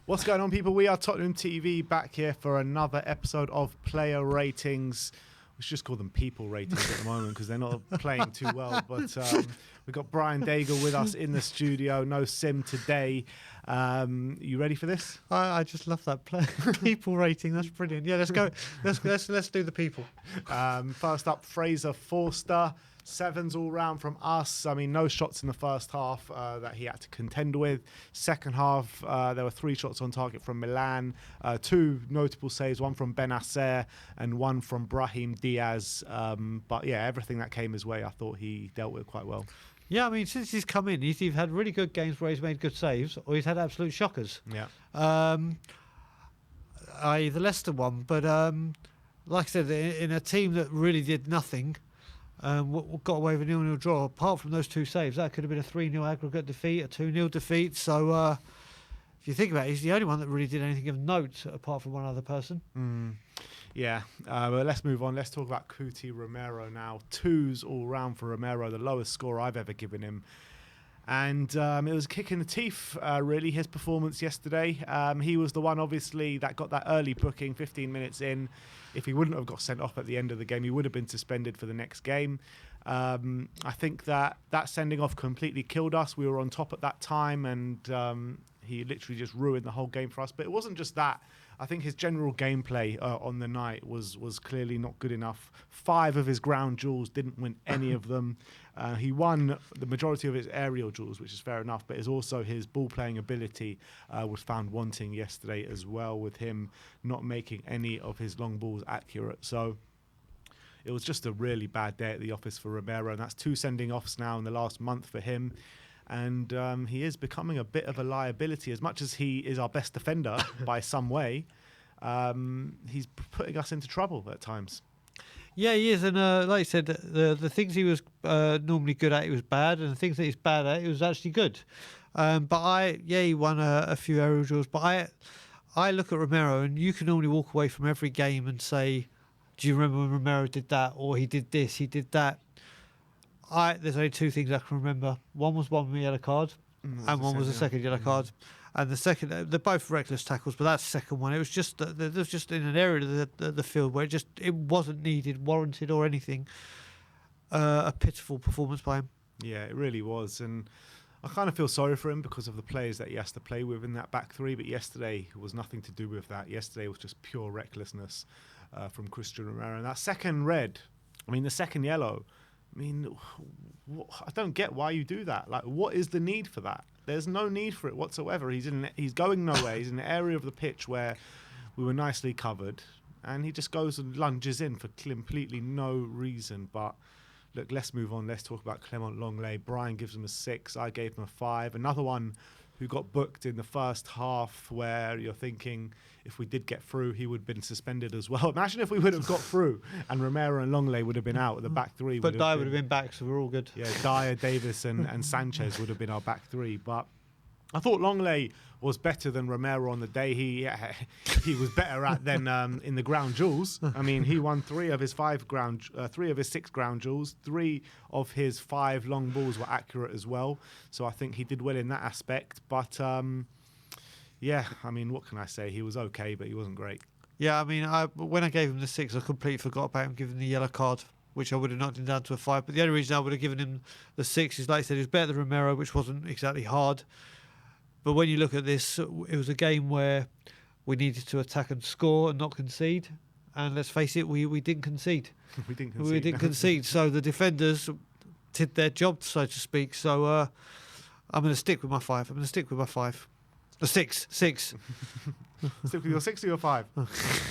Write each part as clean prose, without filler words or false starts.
What's going on, people? We are Tottenham TV back here for another episode of Player Ratings. We should just call them people ratings at the moment because they're not playing too well. But we've got Brian Daigle with us in the studio. No Sim today. You ready for this? I just love that people rating. That's brilliant. Yeah, let's go. Let's do the people. First up, Fraser Forster. 7s all round from us. I mean, no shots in the first half that he had to contend with. Second half, there were 3 shots on target from Milan, 2 notable saves, one from Benacer and one from Brahim Diaz. But yeah, everything that came his way, I thought he dealt with quite well. Yeah, I mean, since he's come in, he's either had really good games where he's made good saves, or he's had absolute shockers. Yeah. I.e. the Leicester one, but like I said, in a team that really did nothing. Got away with a 0-0 draw. Apart from those 2 saves, that could have been a 3-0 aggregate defeat, a 2-0 defeat. So if you think about it, he's the only one that really did anything of note apart from one other person. Yeah, but let's move on. Let's talk about Cuti Romero now. 2s all round for Romero, the lowest score I've ever given him. And it was a kick in the teeth, really, his performance yesterday. He was the one, obviously, that got that early booking 15 minutes in. If he wouldn't have got sent off at the end of the game, he would have been suspended for the next game. I think that sending off completely killed us. We were on top at that time, and he literally just ruined the whole game for us. But it wasn't just that. I think his general gameplay on the night was clearly not good enough. 5 of his ground duels, didn't win any of them. He won the majority of his aerial duels, which is fair enough, but his ball-playing ability was found wanting yesterday as well, with him not making any of his long balls accurate. So it was just a really bad day at the office for Romero, and that's 2 sending-offs now in the last month for him. And he is becoming a bit of a liability. As much as he is our best defender by some way, he's putting us into trouble at times. Yeah, he is. And like you said, the things he was normally good at, he was bad. And the things that he's bad at, he was actually good. But he won a few aerial duels. But I look at Romero, and you can normally walk away from every game and say, do you remember when Romero did that? Or he did this, he did that. There's only 2 things I can remember. One was one yellow card, and one was a second yellow card. And the second, they're both reckless tackles, but that's the second one. It was just there was just in an area of the field where it wasn't needed, warranted, or anything. A pitiful performance by him. Yeah, it really was, and I kind of feel sorry for him because of the players that he has to play with in that back 3. But yesterday was nothing to do with that. Yesterday was just pure recklessness from Christian Romero. And that second red, the second yellow. I don't get why you do that. Like, what is the need for that? There's no need for it whatsoever. He's going nowhere. He's in an area of the pitch where we were nicely covered, and he just goes and lunges in for completely no reason. But look, let's move on. Let's talk about Clement Longley. Brian gives him a 6. I gave him a 5. Another one who got booked in the first half, where you're thinking if we did get through, he would have been suspended as well. Imagine if we would have got through and Romero and Longley would have been out. The back 3 but Dyer would have been back, so we're all good. Yeah, Dyer, Davis and Sanchez would have been our back 3. But I thought Longley was better than Romero on the day. He was better at than in the ground duels. He won 3 of his 6 ground duels. 3 of his 5 long balls were accurate as well. So I think he did well in that aspect. But what can I say? He was okay, but he wasn't great. Yeah, when I gave him the 6, I completely forgot about him giving the yellow card, which I would have knocked him down to a 5. But the only reason I would have given him the 6 is, like I said, he was better than Romero, which wasn't exactly hard. But when you look at this, it was a game where we needed to attack and score and not concede. And let's face it, we didn't concede. We didn't concede. So the defenders did their job, so to speak. So I'm going to stick with my 5. A 6. Stick with your 6 or your 5?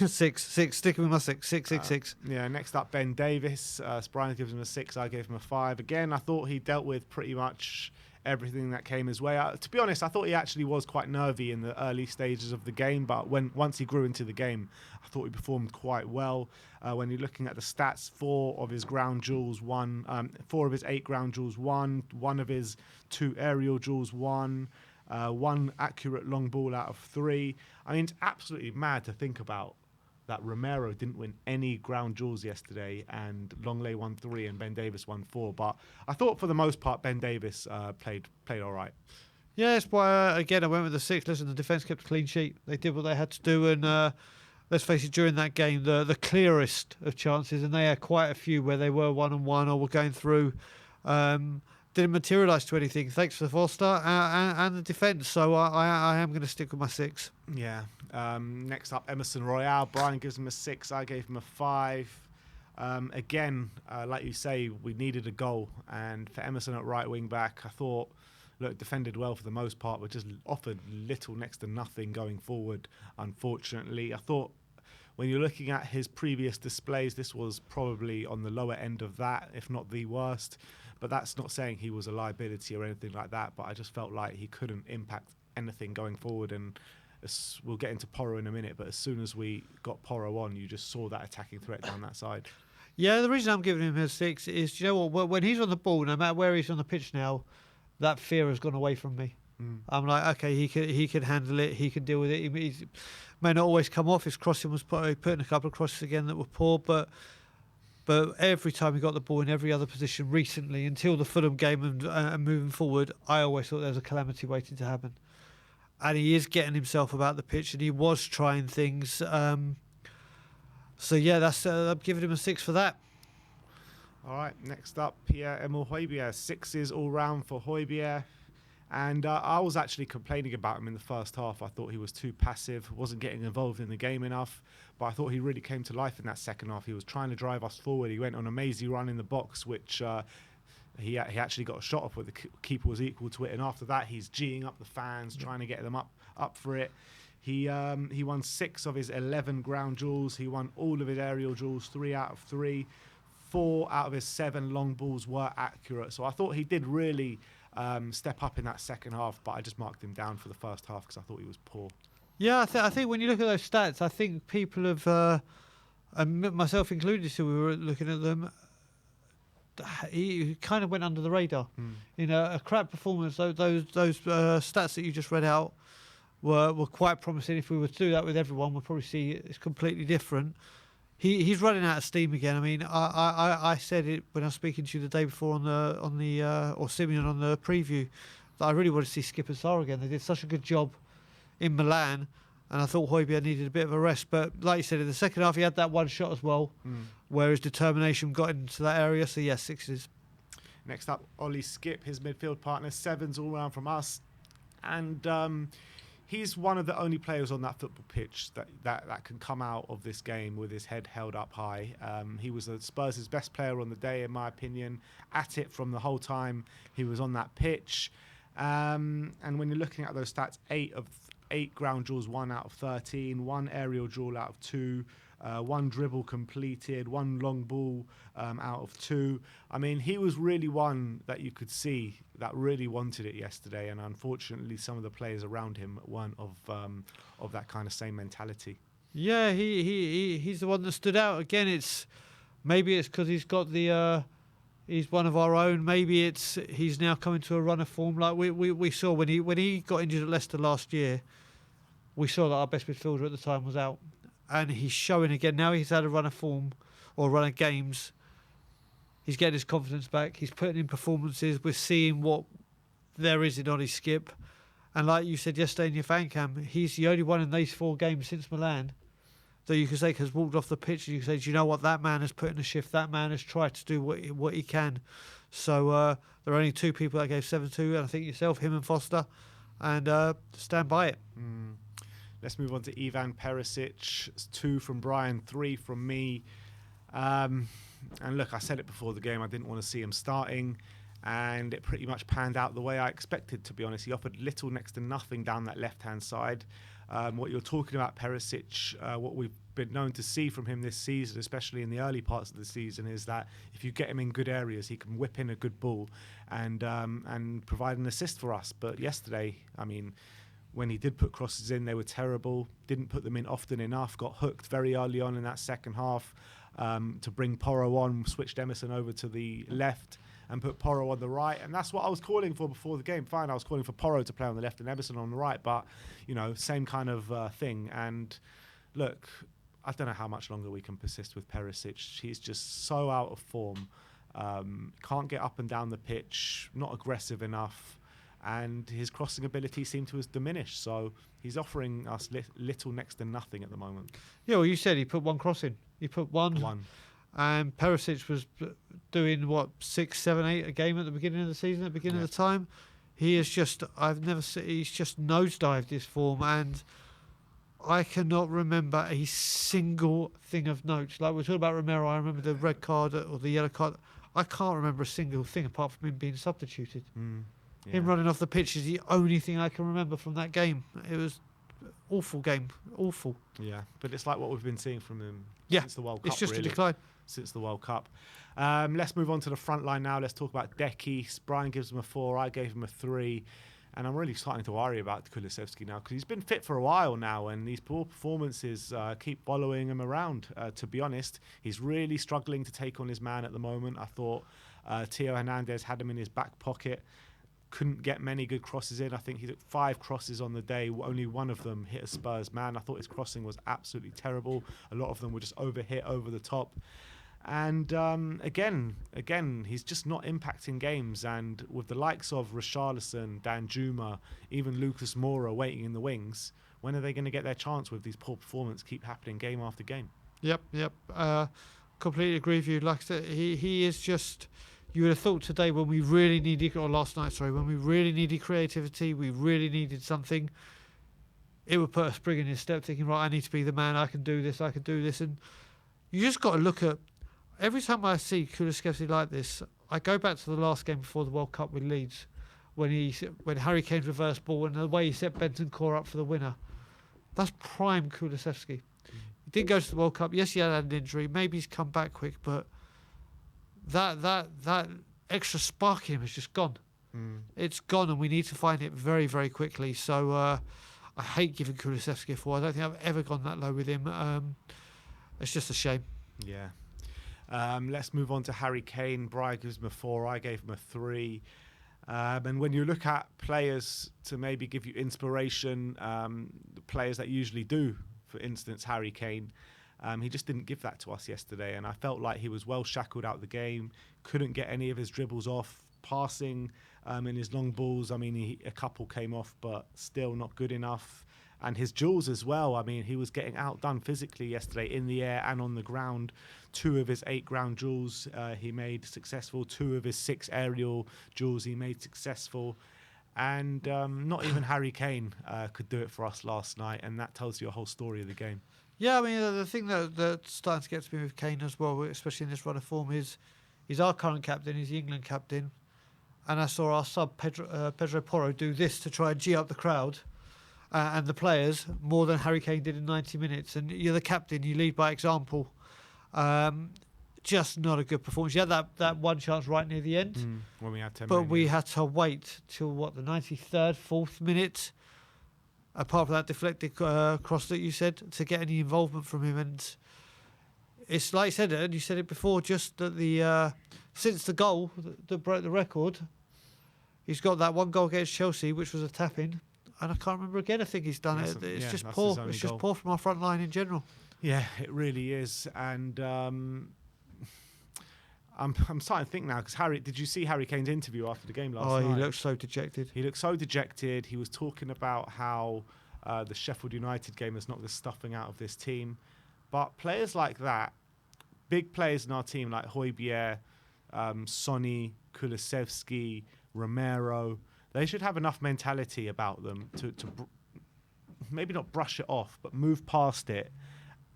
6. Sticking with my 6. 6. Yeah, next up, Ben Davis. Brian gives him a 6. I gave him a 5. Again, I thought he dealt with pretty much everything that came his way. To be honest, I thought he actually was quite nervy in the early stages of the game, but once he grew into the game, I thought he performed quite well. When you're looking at the stats, 4 of his ground duels won, 4 of his 8 ground duels won, 1 of his 2 aerial duels won, 1 accurate long ball out of 3. It's absolutely mad to think about that Romero didn't win any ground duels yesterday, and Longley won 3 and Ben Davis won 4. But I thought for the most part Ben Davis played all right. Yeah, that's why, again, I went with the 6. Listen, the defence kept a clean sheet. They did what they had to do, and let's face it, during that game, the clearest of chances, and they had quite a few where they were 1-on-1 or were going through, didn't materialise to anything, thanks to Foster and the defence. So I am going to stick with my 6. Yeah. Next up, Emerson Royale. Brian gives him a 6. I gave him a 5. Again, like you say, we needed a goal. And for Emerson at right wing back, I thought, look, defended well for the most part, but just offered little, next to nothing going forward, unfortunately. I thought when you're looking at his previous displays, this was probably on the lower end of that, if not the worst. But that's not saying he was a liability or anything like that. But I just felt like he couldn't impact anything going forward. And we'll get into Porro in a minute, but as soon as we got Porro on, you just saw that attacking threat down that side. Yeah, the reason I'm giving him a 6 is, you know what, when he's on the ball, no matter where he's on the pitch now, that fear has gone away from me. I'm like, okay, he can handle it, he can deal with it. He may not always come off. His crossing was put in a couple of crosses again that were poor, but every time he got the ball in every other position recently, until the Fulham game and moving forward, I always thought there was a calamity waiting to happen. And he is getting himself about the pitch, and he was trying things. So yeah, that's I'm giving him a 6 for that. All right, next up, Pierre-Emile Højbjerg. 6s all round for Højbjerg. And I was actually complaining about him in the first half. I thought he was too passive, wasn't getting involved in the game enough. But I thought he really came to life in that second half. He was trying to drive us forward. He went on a mazy run in the box, which he actually got a shot off where the keeper was equal to it. And after that, he's geeing up the fans, trying to get them up for it. He won 6 of his 11 ground duels. He won all of his aerial duels, 3 out of 3. 4 out of his 7 long balls were accurate. So I thought he did really step up in that second half, but I just marked him down for the first half because I thought he was poor. Yeah, I think when you look at those stats, I think people have, and myself included, so we were looking at them, he kind of went under the radar. In a crap performance, those stats that you just read out were quite promising. If we were to do that with everyone, we'll probably see it's completely different. He's running out of steam again. I mean, I said it when I was speaking to you the day before on the or Simeon on the preview, that I really want to see Skipp and Sarr again. They did such a good job in Milan, and I thought Højbjerg needed a bit of a rest. But like you said, in the second half, he had that one shot as well, where his determination got into that area. So yes, 6s. Next up, Ollie Skipp, his midfield partner, 7s all round from us, and he's one of the only players on that football pitch that can come out of this game with his head held up high. He was Spurs' best player on the day, in my opinion, at it from the whole time he was on that pitch. And when you're looking at those stats, 8 ground duels, 1 out of 13, 1 aerial duel out of 2, 1 dribble completed, 1 long ball out of 2. I mean, he was really one that you could see that really wanted it yesterday, and unfortunately some of the players around him weren't of that kind of same mentality. Yeah, he's the one that stood out. Again, maybe it's because he's got the he's one of our own. Maybe he's now coming to a run of form like we saw when he got injured at Leicester last year. We saw that our best midfielder at the time was out, and he's showing again. Now he's had a run of form or run of games. He's getting his confidence back. He's putting in performances. We're seeing what there is in Ollie Skipp. And like you said yesterday in your fan cam, he's the only one in these 4 games since Milan that you could say has walked off the pitch and you can say, do you know what, that man has put in a shift. That man has tried to do what he can. So there are only 2 people that gave 7 to, and I think yourself, him and Foster, and stand by it. Let's move on to Ivan Perisic. It's 2 from Brian, 3 from me. And look, I said it before the game, I didn't want to see him starting, and it pretty much panned out the way I expected, to be honest. He offered little, next to nothing down that left-hand side. What you're talking about, Perisic, what we've been known to see from him this season, especially in the early parts of the season, is that if you get him in good areas, he can whip in a good ball and provide an assist for us. But yesterday, I mean, when he did put crosses in, they were terrible. Didn't put them in often enough. Got hooked very early on in that second half to bring Porro on. Switched Emerson over to the left and put Porro on the right. And that's what I was calling for before the game. Fine, I was calling for Porro to play on the left and Emerson on the right. But, you know, same kind of thing. And look, I don't know how much longer we can persist with Perisic. He's just so out of form. Can't get up and down the pitch. Not aggressive enough. and his crossing ability seemed to have diminished. So he's offering us little next to nothing at the moment. Yeah, well, you said he put one cross in. He put one. And Perisic was doing, 6, 7, 8 a game at the beginning of the season, at the beginning of the time. He is just, I've never seen, he's just nosedived his form, and I cannot remember a single thing of note. Like we're talking about Romero, I remember the red card or the yellow card. I can't remember a single thing apart from him being substituted. Him running off the pitch is the only thing I can remember from that game. It was awful game, awful. Yeah, but it's like what we've been seeing from him since the World Cup. It's just really. a decline. Since the World Cup. Let's move on to the front line now. Let's talk about Decky. Brian gives him a 4. I gave him a 3. And I'm really starting to worry about Kulusevski now, because he's been fit for a while now, and these poor performances keep following him around, to be honest. He's really struggling to take on his man at the moment. I thought Theo Hernandez had him in his back pocket. Couldn't get many good crosses in. I think he took 5 crosses on the day. Only one of them hit a Spurs man. I thought his crossing was absolutely terrible. A lot of them were just overhit over the top. And again, he's just not impacting games. And with the likes of Richarlison, Danjuma, even Lucas Moura waiting in the wings, when are they going to get their chance with these poor performances keep happening game after game? Yep. Completely agree with you. Like I said, he is just... You would have thought today when we really needed, or last night, sorry, when we really needed creativity, we really needed something, it would put a spring in his step, thinking, right, I need to be the man, I can do this. And you just got to look at, every time I see Kulusevski like this, I go back to the last game before the World Cup with Leeds, when Harry Kane's reverse ball and the way he set Bentancur up for the winner. That's prime Kulusevski. He didn't go to the World Cup. Yes, he had an injury. Maybe he's come back quick, but that extra spark in him has just gone. It's gone, and we need to find it very, very quickly. So I hate giving Kulusevski a 4. I don't think I've ever gone that low with him. It's just a shame. Yeah. Let's move on to Harry Kane. Brian gives him a 4. I gave him a 3. And when you look at players to maybe give you inspiration, the players that usually do, for instance, Harry Kane, he just didn't give that to us yesterday, and I felt like he was well shackled out the game, couldn't get any of his dribbles off, passing in his long balls. I mean, a couple came off, but still not good enough. And his duels as well. I mean, he was getting outdone physically yesterday in the air and on the ground. 2 of his 8 ground duels he made successful. 2 of his 6 aerial duels he made successful. And not even Harry Kane could do it for us last night, and that tells you a whole story of the game. Yeah, I mean, the thing that's starting to get to me with Kane as well, especially in this run of form, is he's our current captain, he's the England captain, and I saw our sub Pedro Porro do this to try and G up the crowd and the players more than Harry Kane did in 90 minutes. And you're the captain, you lead by example. Just not a good performance. You had that one chance right near the end. When we had 10 but minutes. we had to wait till, the 93rd, 4th minute, apart from that deflected cross that you said, to get any involvement from him. And it's like you said, and you said it before, just that since the goal that broke the record, he's got that one goal against Chelsea, which was a tap-in, and I can't remember again. I think he's done it. It's just poor. It's just poor from our front line in general. Yeah, it really is. And I'm starting to think now, because did you see Harry Kane's interview after the game last night? Oh, he looked so dejected. He looked so dejected. He was talking about how the Sheffield United game has knocked the stuffing out of this team. But players like that, big players in our team like Højbjerg, Sonny, Kulusevski, Romero, they should have enough mentality about them to maybe not brush it off, but move past it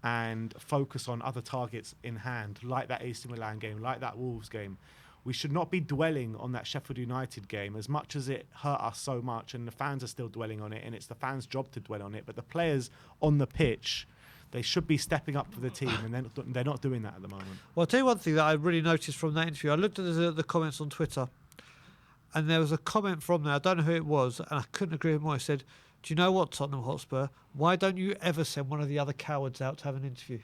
and focus on other targets in hand, like that AC Milan game, like that Wolves game. We should not be dwelling on that Sheffield United game, as much as it hurt us so much, and the fans are still dwelling on it, and it's the fans' job to dwell on it. But the players on the pitch, they should be stepping up for the team, and they're not doing that at the moment. Well, I'll tell you one thing that I really noticed from that interview. I looked at the comments on Twitter, and there was a comment from there, I don't know who it was, and I couldn't agree with more. It said, do you know what, Tottenham Hotspur? Why don't you ever send one of the other cowards out to have an interview?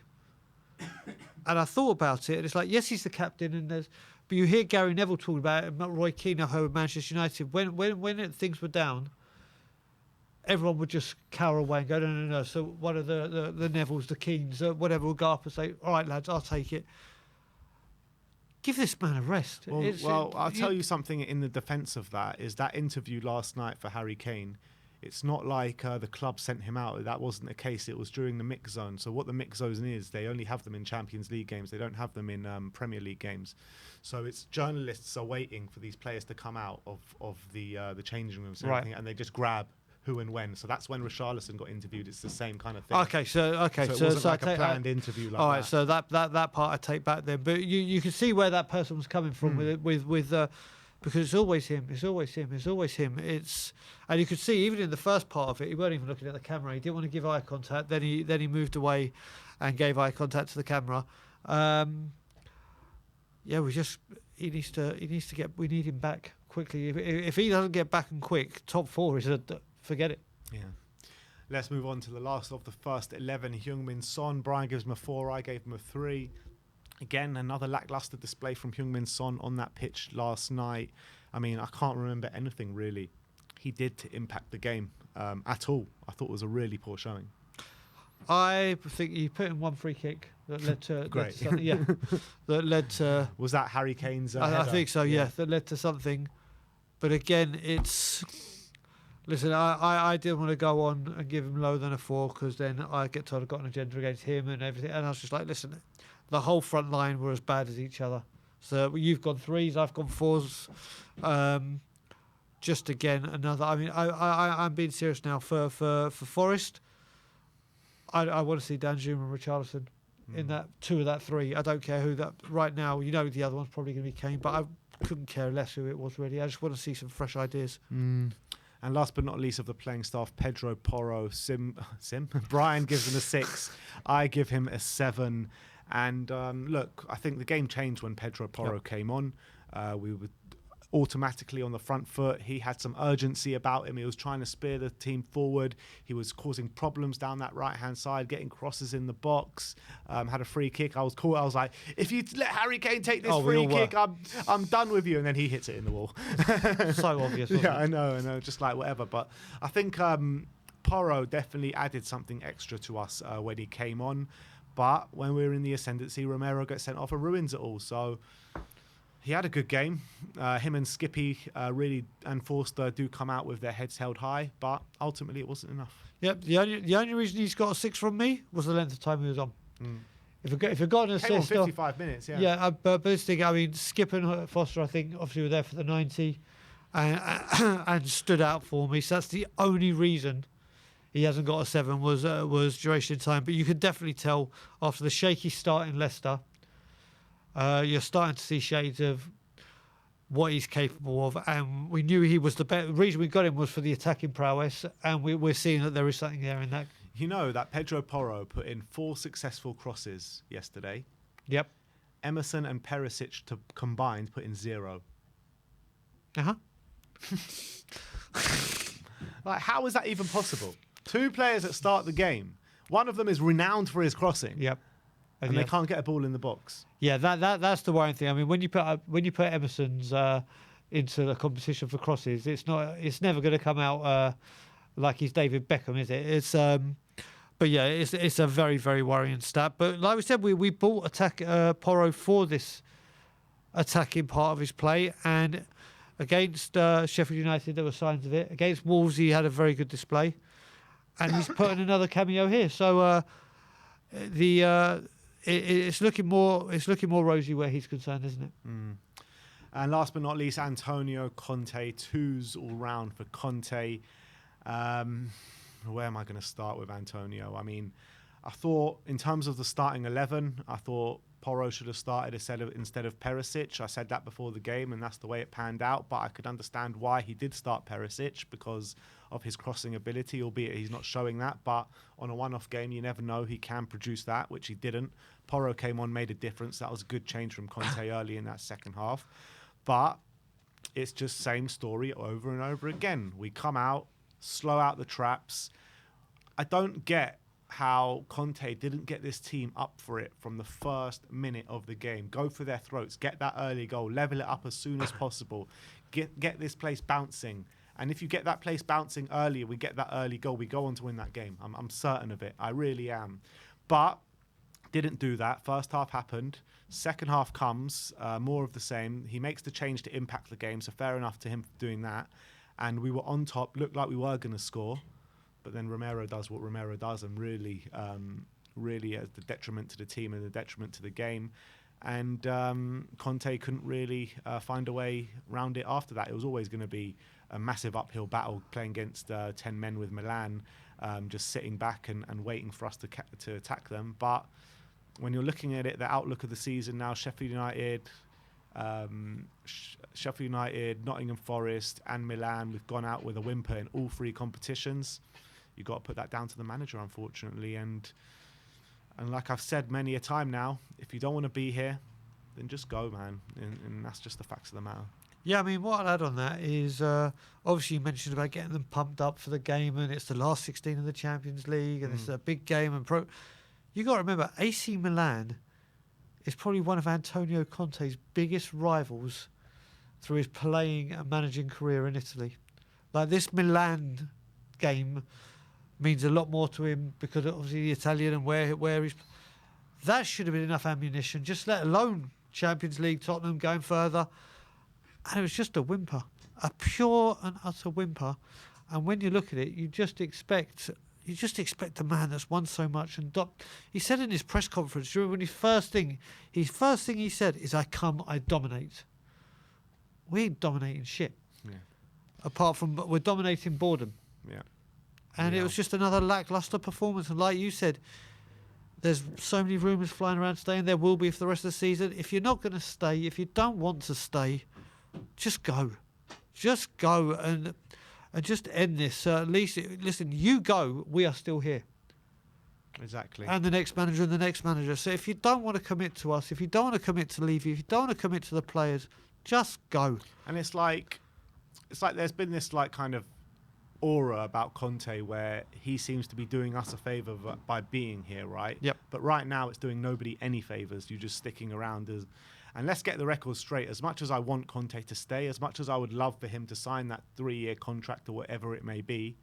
And I thought about it, and it's like, yes, he's the captain, but you hear Gary Neville talking about it, and Roy Keane at Manchester United. When things were down, everyone would just cower away and go, no. So one of the Nevilles, the Keanes, whatever, will go up and say, all right, lads, I'll take it. give this man a rest. Well, I'll tell you something in the defence of that is that interview last night for Harry Kane. It's not like the club sent him out. That wasn't the case. It was during the mix zone. So what the mix zone is, they only have them in Champions League games. They don't have them in Premier League games. So it's journalists are waiting for these players to come out of the changing rooms and everything, and they just grab who and when. So that's when Richarlison got interviewed. It's the same kind of thing. So it wasn't like a planned interview like that. All right, so that part I take back then. But you can see where that person was coming from with because it's always him. And you could see even in the first part of it, he weren't even looking at the camera. He didn't want to give eye contact. Then he moved away and gave eye contact to the camera. We need him back quickly. If he doesn't get back and quick, top four is forget it. Yeah. Let's move on to the last of the first 11. Heung-min Son. Brian gives him a 4. I gave him a 3. Again, another lacklustre display from Heung-min Son on that pitch last night. I mean, I can't remember anything really he did to impact the game at all. I thought it was a really poor showing. I think he put in one free kick that led to great. Something. Yeah, that led to. Was that Harry Kane's? I think so. Yeah, that led to something. But again, it's. Listen, I didn't want to go on and give him lower than a 4 because then I get told I've got an agenda against him and everything. And I was just like, listen, the whole front line were as bad as each other. So you've gone 3s, I've gone 4s. Just again, another. I mean, I'm being serious now. For Forest, I want to see Danjuma and Richarlison in that 2 of that 3. I don't care who that. Right now, the other one's probably going to be Kane, but I couldn't care less who it was really. I just want to see some fresh ideas. And last but not least of the playing staff, Pedro Porro. Sim. Brian gives him a 6. I give him a 7. And look, I think the game changed when Pedro Porro came on. We were automatically on the front foot. He had some urgency about him. He was trying to spear the team forward. He was causing problems down that right-hand side, getting crosses in the box. Had a free kick. I was cool. I was like, if you let Harry Kane take this free kick, I'm done with you. And then he hits it in the wall. So obvious. Yeah, I know. Just like whatever. But I think Porro definitely added something extra to us when he came on. But when we were in the ascendancy, Romero gets sent off and ruins it all. So he had a good game. Him and Skippy and Forster do come out with their heads held high, but ultimately it wasn't enough. Yep. The only reason he's got a 6 from me was the length of time he was on. If he got an assist, came on 55 minutes. Yeah. Yeah, but this thing, I mean, Skipp and Foster, I think, obviously were there for the 90, and stood out for me. So that's the only reason he hasn't got a 7 was duration of time. But you could definitely tell after the shaky start in Leicester. You're starting to see shades of what he's capable of, and we knew he was the best. The reason we got him was for the attacking prowess, and we're seeing that there is something there in that. That Pedro Porro put in 4 successful crosses yesterday. Yep. Emerson and Perisic combined put in 0. Like, how is that even possible? 2 players that start the game. One of them is renowned for his crossing. Yep. And they can't get a ball in the box. Yeah, that's the worrying thing. I mean, when you put Emerson's into the competition for crosses, it's never going to come out like he's David Beckham, is it? It's but yeah, it's a very, very worrying stat. But like we said, we bought Porro for this attacking part of his play, and against Sheffield United there were signs of it. Against Wolves he had a very good display, and he's put in another cameo here. So it's looking more rosy where he's concerned, isn't it? And last but not least, Antonio Conte. 2s all round for Conte. Where am I going to start with Antonio? I mean, I thought in terms of the starting 11, I thought Porro should have started instead of Perisic. I said that before the game, and that's the way it panned out. But I could understand why he did start Perisic because of his crossing ability, albeit he's not showing that. But on a one-off game, you never know. He can produce that, which he didn't. Porro came on, made a difference. That was a good change from Conte early in that second half. But it's just same story over and over again. We come out, slow out the traps. I don't get how Conte didn't get this team up for it from the first minute of the game. Go for their throats, get that early goal, level it up as soon as possible, get this place bouncing. And if you get that place bouncing earlier, we get that early goal, we go on to win that game. I'm certain of it. I really am. But Didn't do that. First half happened. Second half comes, more of the same. He makes the change to impact the game, so fair enough to him doing that. And we were on top, looked like we were going to score. But then Romero does what Romero does, and really as the detriment to the team and the detriment to the game. And Conte couldn't really find a way around it after that. It was always going to be a massive uphill battle playing against 10 men with Milan, just sitting back and waiting for us to attack them. But when you're looking at it, the outlook of the season now, Sheffield United, Nottingham Forest and Milan, we've gone out with a whimper in all 3 competitions. You've got to put that down to the manager, unfortunately. And like I've said many a time now, if you don't want to be here, then just go, man. And that's just the facts of the matter. Yeah, I mean, what I'd add on that is, obviously you mentioned about getting them pumped up for the game, and it's the last 16 of the Champions League, and it's a big game. And you got to remember, AC Milan is probably one of Antonio Conte's biggest rivals through his playing and managing career in Italy. Like, this Milan game means a lot more to him because obviously the Italian and where he's... That should have been enough ammunition, just let alone Champions League, Tottenham going further. And it was just a whimper, a pure and utter whimper. And when you look at it, you just expect a man that's won so much. And he said in his press conference, when his first thing he said is, I dominate. We ain't dominating shit. Yeah. Apart from, we're dominating boredom. Yeah. And it was just another lacklustre performance. And like you said, there's so many rumours flying around today, and there will be for the rest of the season. If you're not going to stay, if you don't want to stay, just go. Just go and just end this. At least, listen, you go, we are still here. Exactly. And the next manager and the next manager. So if you don't want to commit to us, if you don't want to commit to leave you, if you don't want to commit to the players, just go. And it's like there's been this like kind of aura about Conte where he seems to be doing us a favour by being here, right? Yep. But right now it's doing nobody any favours. You're just sticking around and let's get the record straight. As much as I want Conte to stay, as much as I would love for him to sign that 3-year contract or whatever it may be,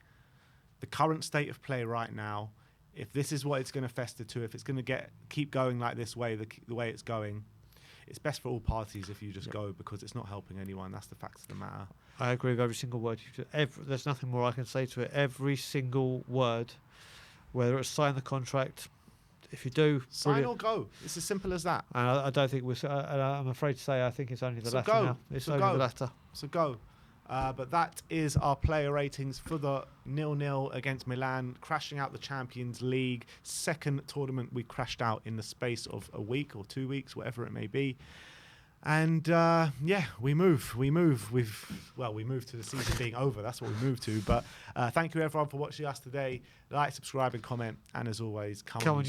the current state of play right now, if this is what it's going to fester to, if it's going to keep going like this way, the way it's going, it's best for all parties if you just go, because it's not helping anyone. That's the facts of the matter. I agree with every single word. There's nothing more I can say to it. Every single word, whether it's sign the contract, if you do, sign or go. It's as simple as that. And I don't think I'm afraid to say I think it's only the latter now. It's only the latter. So go. But that is our player ratings for the 0-0 against Milan, crashing out the Champions League. Second tournament we crashed out in the space of a week or 2 weeks, whatever it may be. And we move. We move to the season being over. That's what we move to. But thank you everyone for watching us today. Like, subscribe and comment. And as always, come on.